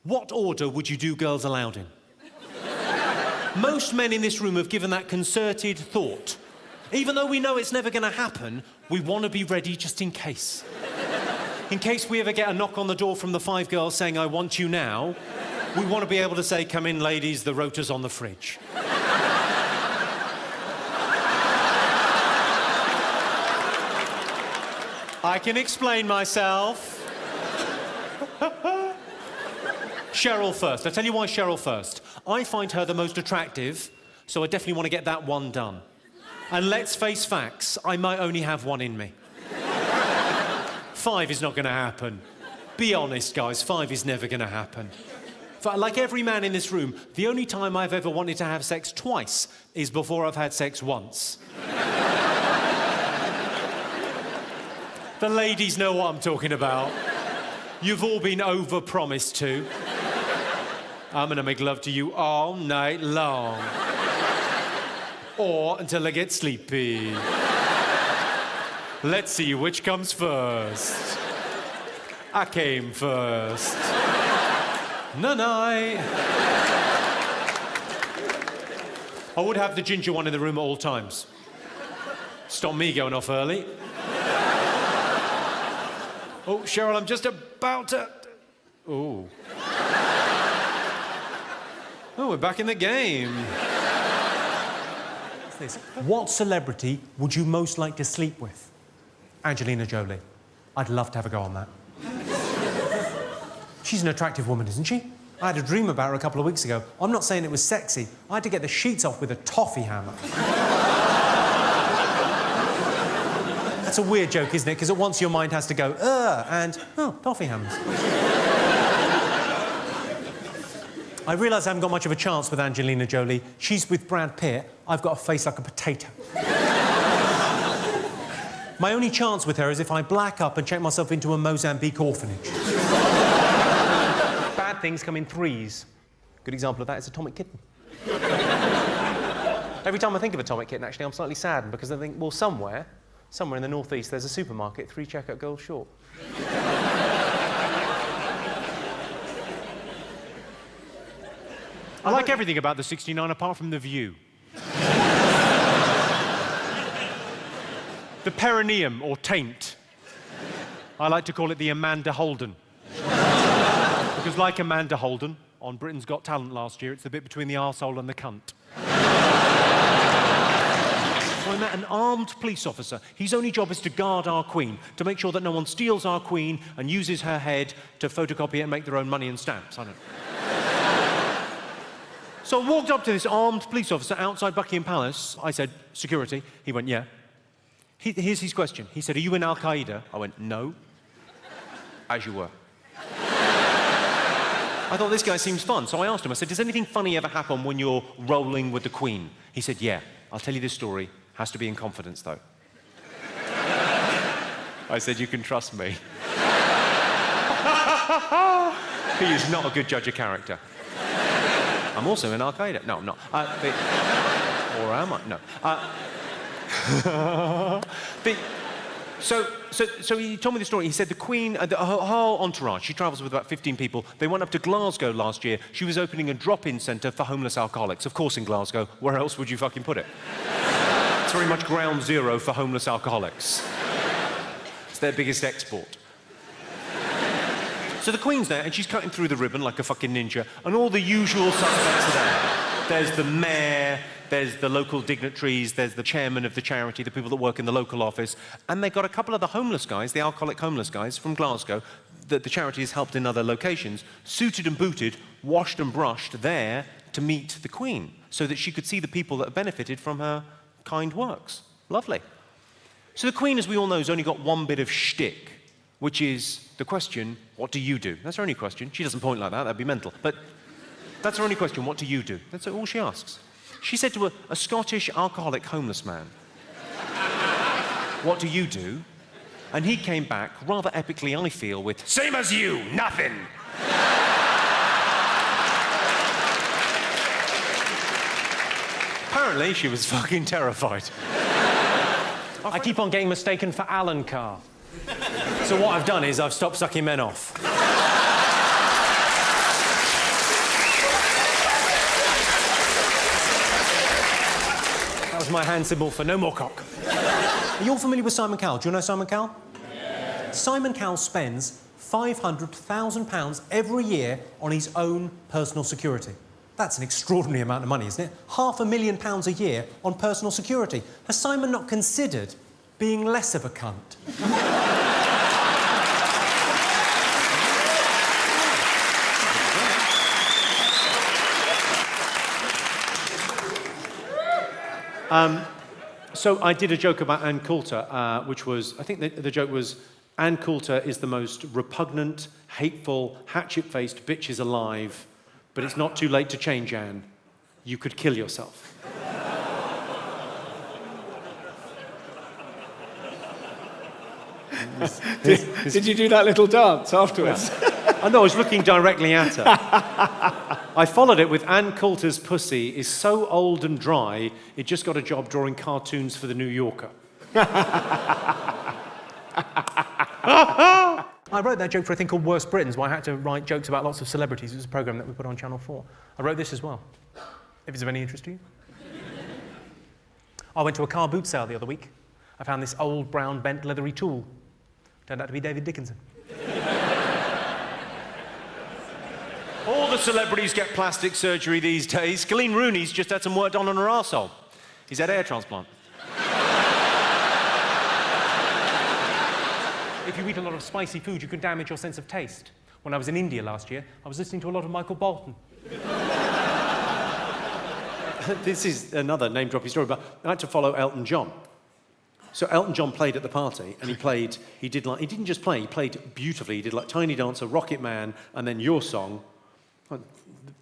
What order would you do Girls Aloud in? Most men in this room have given that concerted thought. Even though we know it's never going to happen, we want to be ready just in case. In case we ever get a knock on the door from the 5 girls saying, "I want you now," we want to be able to say, "Come in, ladies, the rota's on the fridge." I can explain myself. Cheryl first. I'll tell you why Cheryl first. I find her the most attractive, so I definitely want to get that one done. And let's face facts, I might only have one in me. 5 is not going to happen. Be honest, guys, 5 is never going to happen. Like every man in this room, the only time I've ever wanted to have sex twice is before I've had sex once. The ladies know what I'm talking about. You've all been over-promised to. I'm gonna make love to you all night long. Or until I get sleepy. Let's see which comes first. I came first. Night-night. I would have the ginger one in the room at all times. Stop me going off early. Oh, Cheryl, I'm just about to... Oh. Oh, we're back in the game. What's this? What celebrity would you most like to sleep with? Angelina Jolie. I'd love to have a go on that. She's an attractive woman, isn't she? I had a dream about her a couple of weeks ago. I'm not saying it was sexy. I had to get the sheets off with a toffee hammer. That's a weird joke, isn't it? Because at once your mind has to go, and, oh, toffee hammers. I realise I haven't got much of a chance with Angelina Jolie. She's with Brad Pitt. I've got a face like a potato. My only chance with her is if I black up and check myself into a Mozambique orphanage. Bad things come in threes. Good example of that is Atomic Kitten. Every time I think of Atomic Kitten, actually, I'm slightly saddened because I think, well, somewhere in the northeast, there's a supermarket 3 checkout girls short. I like everything about the 69 apart from the view. The perineum, or taint. I like to call it the Amanda Holden. Because like Amanda Holden, on Britain's Got Talent last year, it's the bit between the arsehole and the cunt. So I met an armed police officer. His only job is to guard our Queen, to make sure that no one steals our Queen and uses her head to photocopy it and make their own money and stamps. I don't know. So I walked up to this armed police officer outside Buckingham Palace. I said, "Security?" He went, "Yeah." Here's his question. He said, "Are you in Al-Qaeda?" I went, "No." "As you were." I thought, this guy seems fun. So I asked him, I said, "Does anything funny ever happen when you're rolling with the Queen?" He said, "Yeah. I'll tell you this story. Has to be in confidence, though." I said, "You can trust me." He is not a good judge of character. I'm also in Al-Qaeda. No, I'm not. Or am I? No. So he told me the story. He said the Queen, her whole entourage, she travels with about 15 people. They went up to Glasgow last year. She was opening a drop-in centre for homeless alcoholics. Of course, in Glasgow. Where else would you fucking put it? It's very much ground zero for homeless alcoholics. It's their biggest export. So the Queen's there, and she's cutting through the ribbon like a fucking ninja, and all the usual suspects are there. There's the mayor, there's the local dignitaries, there's the chairman of the charity, the people that work in the local office, and they've got a couple of the homeless guys, the alcoholic homeless guys from Glasgow, that the charity has helped in other locations, suited and booted, washed and brushed there to meet the Queen, so that she could see the people that have benefited from her kind works. Lovely. So the Queen, as we all know, has only got one bit of shtick, which is the question, what do you do? That's her only question. She doesn't point like that, that'd be mental. But that's her only question, what do you do? That's all she asks. She said to a Scottish alcoholic homeless man, "What do you do?" And he came back, rather epically, I feel, with, "Same as you, nothing." Apparently, she was fucking terrified. I keep on getting mistaken for Alan Carr. So what I've done is I've stopped sucking men off. That's my hand symbol for no more cock. Are you all familiar with Simon Cowell? Do you know Simon Cowell? Yeah. Simon Cowell spends £500,000 every year on his own personal security. That's an extraordinary amount of money, isn't it? £500,000 a year on personal security. Has Simon not considered being less of a cunt? So I did a joke about Ann Coulter, which was, I think the joke was, Ann Coulter is the most repugnant, hateful, hatchet-faced bitch alive, but it's not too late to change, Anne. You could kill yourself. Did you do that little dance afterwards? I know, I was looking directly at her. I followed it with Ann Coulter's pussy is so old and dry, it just got a job drawing cartoons for The New Yorker. I wrote that joke for a thing called Worst Britons, where I had to write jokes about lots of celebrities. It was a programme that we put on Channel 4. I wrote this as well, if it's of any interest to you. I went to a car boot sale the other week. I found this old, brown, bent, leathery tool. Turned out to be David Dickinson. All the celebrities get plastic surgery these days. Colleen Rooney's just had some work done on her arsehole. He's had hair transplant. If you eat a lot of spicy food, you can damage your sense of taste. When I was in India last year, I was listening to a lot of Michael Bolton. This is another name-dropping story, but I had to follow Elton John. So Elton John played at the party, and he didn't just play, he played beautifully. He did like Tiny Dancer, Rocket Man, and then your song. The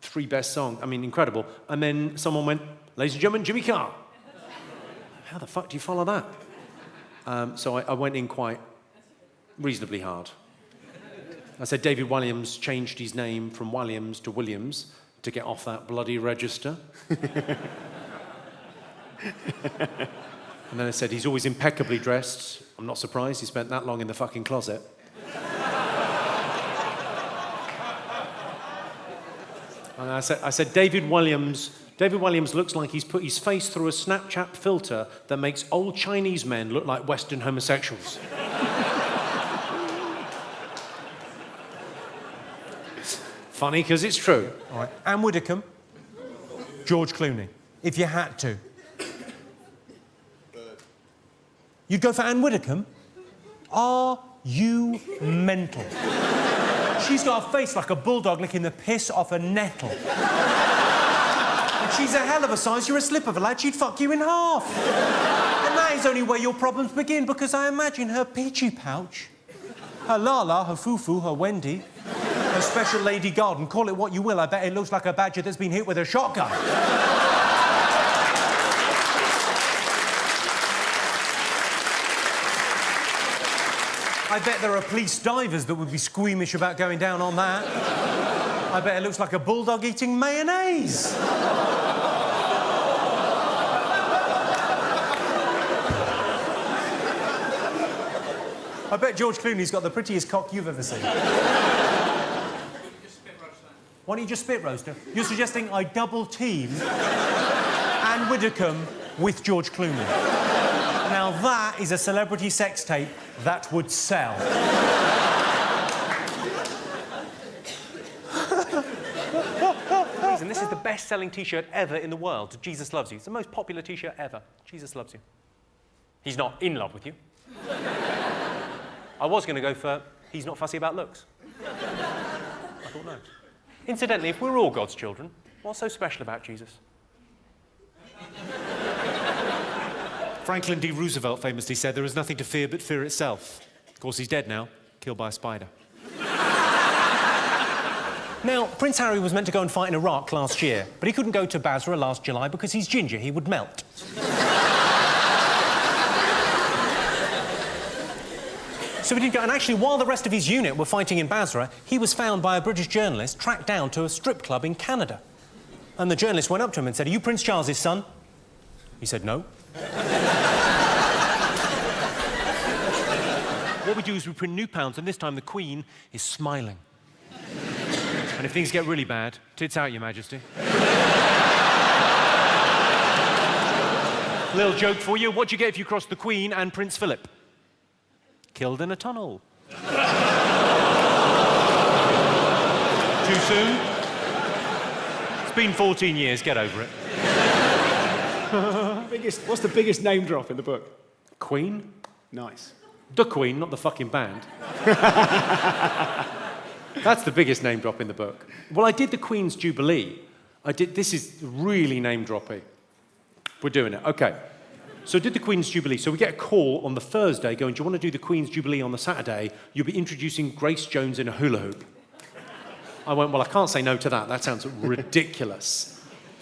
three best songs, I mean, incredible. And then someone went, ladies and gentlemen, Jimmy Carr. How the fuck do you follow that? So I went in quite reasonably hard. I said David Walliams changed his name from Williams to Williams to get off that bloody register. And then I said he's always impeccably dressed. I'm not surprised he spent that long in the fucking closet. And I said David Williams looks like he's put his face through a Snapchat filter that makes old Chinese men look like Western homosexuals. Funny, because it's true. All right. Anne Widdecombe, George Clooney, if you had to. You'd go for Anne Widdecombe? Are you mental? She's got a face like a bulldog licking the piss off a nettle. And she's a hell of a size. You're a slip of a lad, she'd fuck you in half. And that is only where your problems begin, because I imagine her peachy pouch, her Lala, her Fufu, her Wendy, her special lady garden, call it what you will, I bet it looks like a badger that's been hit with a shotgun. I bet there are police divers that would be squeamish about going down on that. I bet it looks like a bulldog eating mayonnaise. I bet George Clooney's got the prettiest cock you've ever seen. Why don't you just spit roast her? You're suggesting I double team Anne Widdecombe with George Clooney. Now that is a celebrity sex tape that would sell. And this is the best-selling T-shirt ever in the world. Jesus loves you. It's the most popular T-shirt ever. Jesus loves you. He's not in love with you. I was going to go for he's not fussy about looks. I thought no. Incidentally, if we're all God's children, what's so special about Jesus? Franklin D. Roosevelt famously said there is nothing to fear but fear itself. Of course, he's dead now, killed by a spider. Now, Prince Harry was meant to go and fight in Iraq last year, but he couldn't go to Basra last July because he's ginger, he would melt. So he didn't go, and actually, while the rest of his unit were fighting in Basra, he was found by a British journalist, tracked down to a strip club in Canada. And the journalist went up to him and said, "Are you Prince Charles's son?" He said, "No." What we do is we print new pounds, and this time the Queen is smiling. And if things get really bad, tits out, Your Majesty. Little joke for you. What do you get if you cross the Queen and Prince Philip? Killed in a tunnel. Too soon? It's been 14 years. Get over it. What's the biggest name drop in the book? Queen? Nice. The Queen, not the fucking band. That's the biggest name drop in the book. Well, I did the Queen's Jubilee. This is really name-droppy. We're doing it. Okay. So I did the Queen's Jubilee. So we get a call on the Thursday going, do you want to do the Queen's Jubilee on the Saturday? You'll be introducing Grace Jones in a hula hoop. I went, well, I can't say no to that. That sounds ridiculous.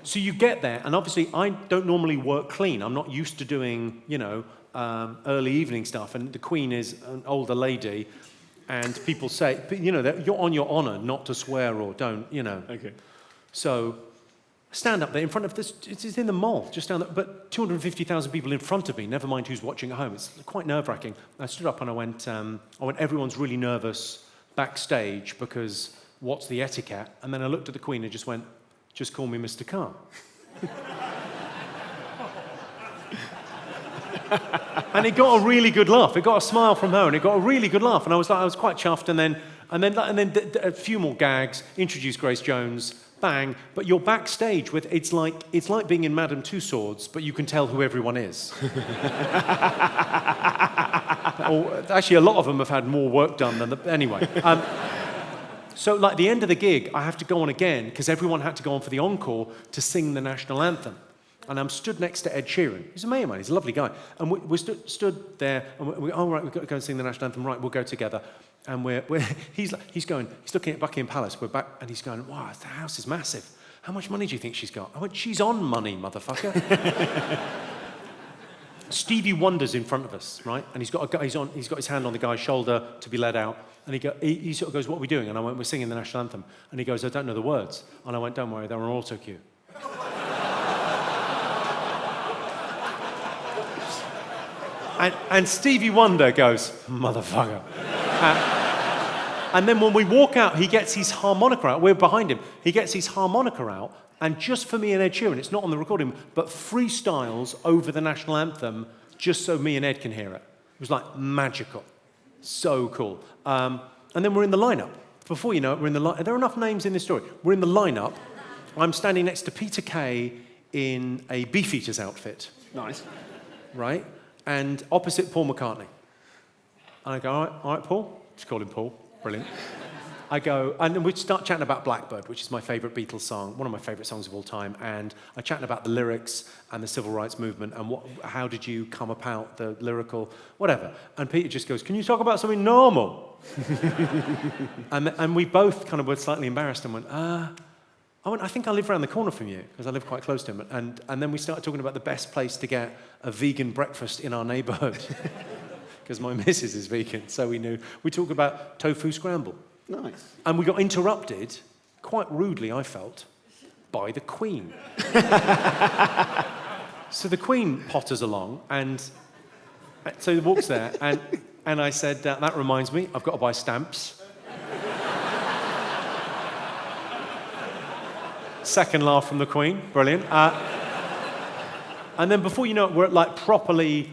So you get there, and obviously I don't normally work clean. I'm not used to doing, early evening stuff, and the Queen is an older lady, and people say, that you're on your honour not to swear or don't, Okay. So stand up there in front of this, it's in the mall, just down there, but 250,000 people in front of me, never mind who's watching at home. It's quite nerve-wracking. I stood up and I went, everyone's really nervous backstage because what's the etiquette? And then I looked at the Queen and just went, just call me Mr. Carr. And it got a really good laugh. It got a smile from her, and it got a really good laugh. And I was quite chuffed. And then a few more gags. Introduce Grace Jones, bang. But you're backstage with it's like being in Madame Tussauds, but you can tell who everyone is. Actually, a lot of them have had more work done than anyway. So, like the end of the gig, I have to go on again because everyone had to go on for the encore to sing the national anthem. And I'm stood next to Ed Sheeran. He's a mate of mine. He's a lovely guy. And we stood there, and we've got to go and sing the national anthem. Right, we'll go together. And he's looking at Buckingham Palace. We're back, and he's going, wow, the house is massive. How much money do you think she's got? I went, she's on money, motherfucker. Stevie Wonder's in front of us, right? And he's got his hand on the guy's shoulder to be led out. And he sort of goes, what are we doing? And I went, we're singing the national anthem. And he goes, I don't know the words. And I went, don't worry, they're on auto cue. And Stevie Wonder goes, motherfucker. And then when we walk out, he gets his harmonica out. We're behind him. He gets his harmonica out, and just for me and Ed Sheeran, it's not on the recording, but freestyles over the national anthem just so me and Ed can hear it. It was like magical. So cool. And then we're in the lineup. Before you know it, we're in the lineup. There are enough names in this story. We're in the lineup. I'm standing next to Peter Kay in a Beefeaters outfit. Nice. Right? And opposite Paul McCartney. And I go, all right, Paul? Just call him Paul. Brilliant. I go, and then we start chatting about Blackbird, which is my favourite Beatles song, one of my favourite songs of all time, and I'm chatting about the lyrics and the civil rights movement and how did you come about the lyrical, whatever. And Peter just goes, can you talk about something normal? and we both kind of were slightly embarrassed and went, I think I live around the corner from you, because I live quite close to him. And then we started talking about the best place to get a vegan breakfast in our neighbourhood, because my missus is vegan, so we knew. We talked about tofu scramble. Nice. And we got interrupted, quite rudely, I felt, by the Queen. So the Queen potters along, and so he walks there, and I said, that reminds me, I've got to buy stamps. Second laugh from the Queen, brilliant. And then before you know it, we're at like properly,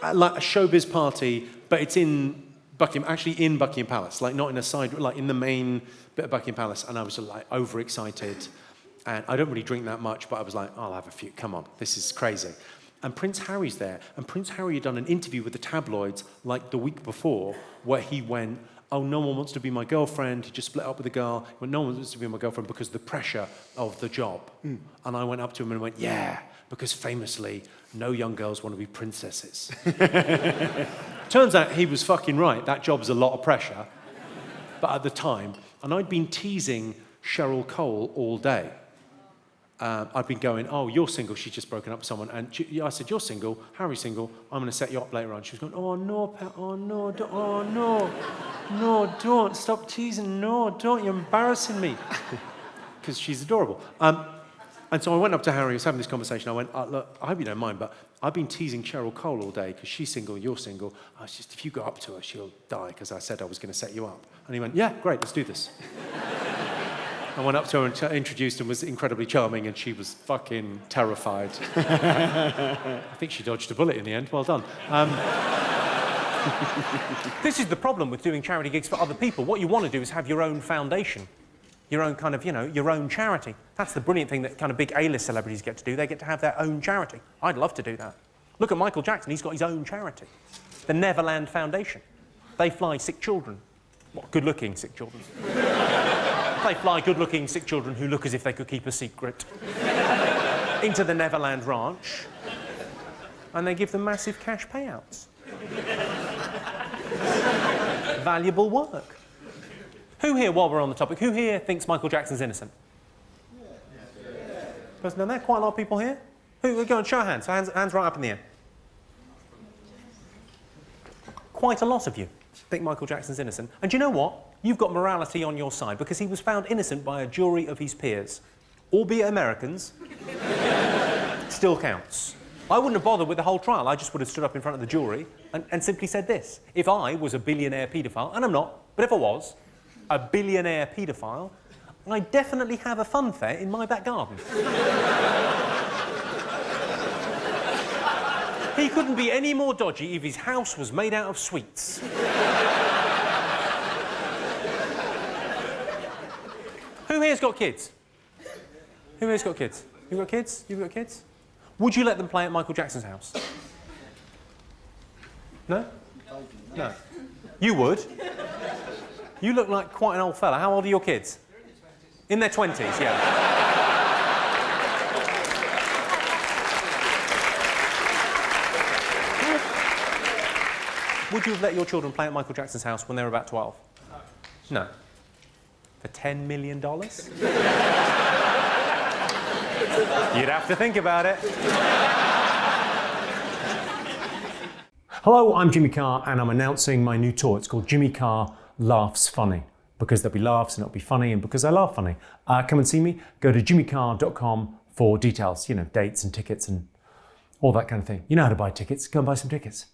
like a showbiz party, but it's in Buckingham Palace, like not in a side, like in the main bit of Buckingham Palace. And I was like overexcited. And I don't really drink that much, but I was like, I'll have a few, come on, this is crazy. And Prince Harry's there, and Prince Harry had done an interview with the tabloids like the week before, where he went, oh, no one wants to be my girlfriend. He just split up with a girl. He went, no one wants to be my girlfriend because of the pressure of the job. And I went up to him and went, yeah, because famously, no young girls want to be princesses. Turns out he was fucking right. That job's a lot of pressure. But at the time, and I'd been teasing Cheryl Cowell all day. I'd been going, oh, you're single. She's just broken up with someone. And I said, you're single. Harry's single. I'm going to set you up later on. She was going, oh, no, Pat. Oh, no. Oh, no. No, don't. Stop teasing. No, don't. You're embarrassing me. Because she's adorable. And so I went up to Harry. I was having this conversation. I went, look, I hope you don't mind, but I've been teasing Cheryl Cole all day because she's single, you're single. I was just, if you go up to her, she'll die because I said I was going to set you up. And he went, yeah, great, let's do this. I went up to her and introduced and was incredibly charming, and she was fucking terrified. I think she dodged a bullet in the end. Well done. This is the problem with doing charity gigs for other people. What you want to do is have your own foundation, your own kind of, your own charity. That's the brilliant thing that kind of big A-list celebrities get to do. They get to have their own charity. I'd love to do that. Look at Michael Jackson. He's got his own charity, the Neverland Foundation. They fly sick children. What, good-looking sick children? They fly good-looking sick children who look as if they could keep a secret into the Neverland Ranch, and they give them massive cash payouts. Valuable work. Who here, while we're on the topic, who here thinks Michael Jackson's innocent? There's no, there quite a lot of people here. Who? Go on, show of hands. Hands right up in the air. Quite a lot of you think Michael Jackson's innocent. And do you know what? You've got morality on your side, because he was found innocent by a jury of his peers, albeit Americans. Still counts. I wouldn't have bothered with the whole trial. I just would have stood up in front of the jury and simply said this. If I was a billionaire paedophile, and I'm not, but if I was a billionaire paedophile, I definitely have a fun fair in my back garden. He couldn't be any more dodgy if his house was made out of sweets. Who here's got kids? Who here's got kids? You've got kids? You've got kids? Would you let them play at Michael Jackson's house? No? No. You would? You look like quite an old fella. How old are your kids? In their 20s, yeah. Would you have let your children play at Michael Jackson's house when they were about 12? No. For $10 million? You'd have to think about it. Hello, I'm Jimmy Carr, and I'm announcing my new tour. It's called Jimmy Carr Laughs Funny, because there'll be laughs and it'll be funny, and because I laugh funny. Come and see me. Go to jimmycarr.com for details, dates and tickets and all that kind of thing. You know how to buy tickets. Go and buy some tickets.